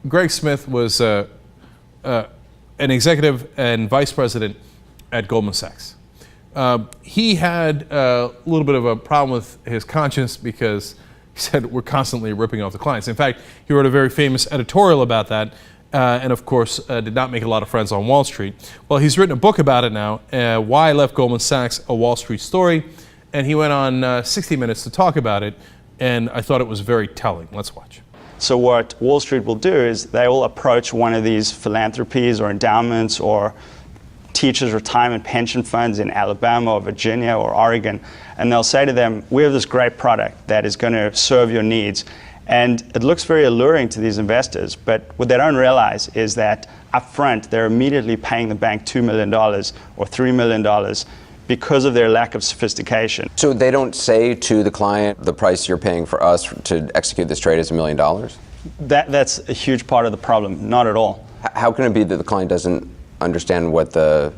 Greg Smith was an executive and vice president at Goldman Sachs. He had a little bit of a problem with his conscience because he said we're constantly ripping off the clients. In fact, he wrote a very famous editorial about that, and of course did not make a lot of friends on Wall Street. Well, he's written a book about it now, Why I Left Goldman Sachs, A Wall Street Story, and he went on 60 Minutes to talk about it, and I thought it was very telling. Let's watch. So what Wall Street will do is they will approach one of these philanthropies or endowments or teachers' retirement pension funds in Alabama or Virginia or Oregon, and they'll say to them, we have this great product that is going to serve your needs. And it looks very alluring to these investors, but what they don't realize is that up front, they're immediately paying the bank $2 million or $3 million because of their lack of sophistication. So they don't say to the client, the price you're paying for us to execute this trade is $1 million? That's a huge part of the problem, not at all. How can it be that the client doesn't understand what the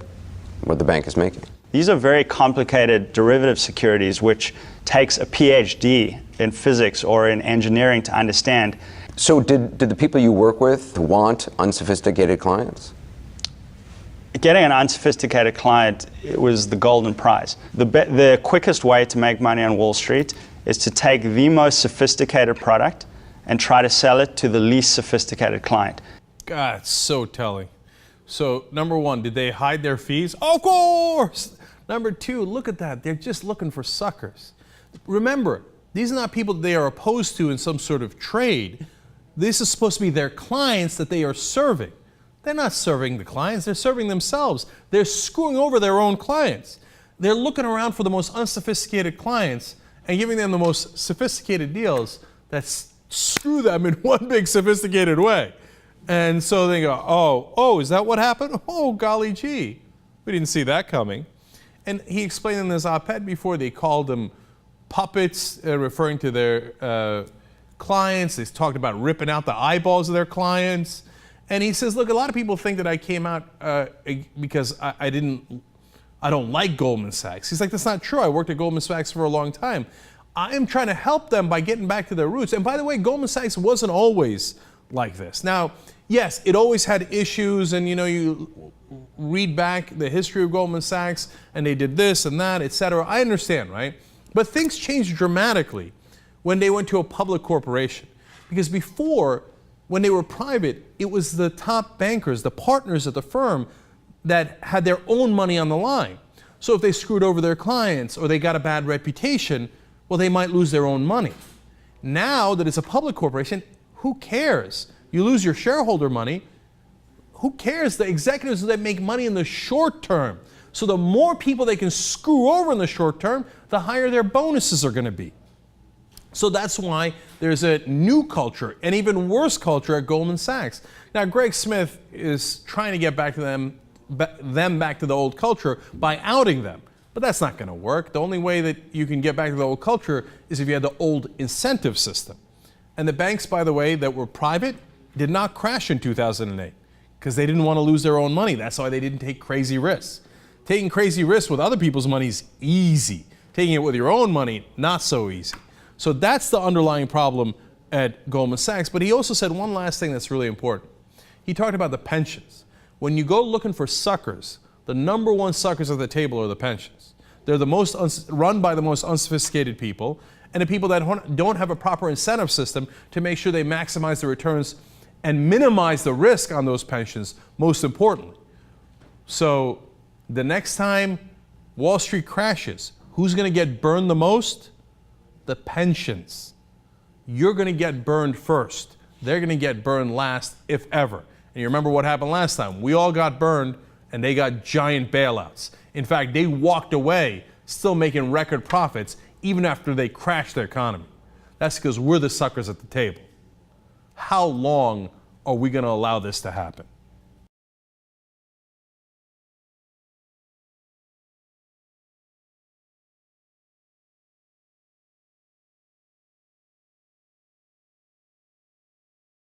bank is making? These are very complicated derivative securities, which takes a PhD in physics or in engineering to understand. So did the people you work with want unsophisticated clients? Getting an unsophisticated client, it was the golden prize. The quickest way to make money on Wall Street is to take the most sophisticated product and try to sell it to the least sophisticated client. God, it's so telling. So, number one, did they hide their fees? Of course! Number two, look at that. They're just looking for suckers. Remember, these are not people that they are opposed to in some sort of trade. This is supposed to be their clients that they are serving. They're not serving the clients, they're serving themselves. They're screwing over their own clients. They're looking around for the most unsophisticated clients and giving them the most sophisticated deals that screw them in one big sophisticated way. And so they go, oh, is that what happened? Oh, golly gee, we didn't see that coming. And he explained in this op-ed before, they called them puppets, referring to their clients. They talked about ripping out the eyeballs of their clients. And he says, look, a lot of people think that I came out because I don't like Goldman Sachs. He's like, that's not true. I worked at Goldman Sachs for a long time. I am trying to help them by getting back to their roots. And by the way, Goldman Sachs wasn't always like this. Now, yes, it always had issues, and you read back the history of Goldman Sachs, and they did this and that, etc. I understand, right? But things changed dramatically when they went to a public corporation. Because before, when they were private, it was the top bankers, the partners at the firm, that had their own money on the line. So if they screwed over their clients or they got a bad reputation, well, they might lose their own money. Now that it's a public corporation, who cares? You lose your shareholder money. Who cares? The executives that make money in the short term. So the more people they can screw over in the short term, the higher their bonuses are going to be. So that's why there's a new culture, an even worse culture at Goldman Sachs. Now, Greg Smith is trying to get back to them back to the old culture by outing them. But that's not going to work. The only way that you can get back to the old culture is if you had the old incentive system. And the banks, by the way, that were private did not crash in 2008 because they didn't want to lose their own money. That's why they didn't take crazy risks. Taking crazy risks with other people's money is easy. Taking it with your own money, not so easy. So that's the underlying problem at Goldman Sachs. But he also said one last thing that's really important. He talked about the pensions. When you go looking for suckers, the number one suckers at the table are the pensions. They're the most run by the most unsophisticated people, and the people that don't have a proper incentive system to make sure they maximize the returns and minimize the risk on those pensions, most importantly. So the next time Wall Street crashes, who's going to get burned the most? The pensions. You're going to get burned first. They're going to get burned last, if ever. And you remember what happened last time. We all got burned, and they got giant bailouts. In fact, they walked away still making record profits even after they crashed their economy. That's because we're the suckers at the table. How long are we going to allow this to happen?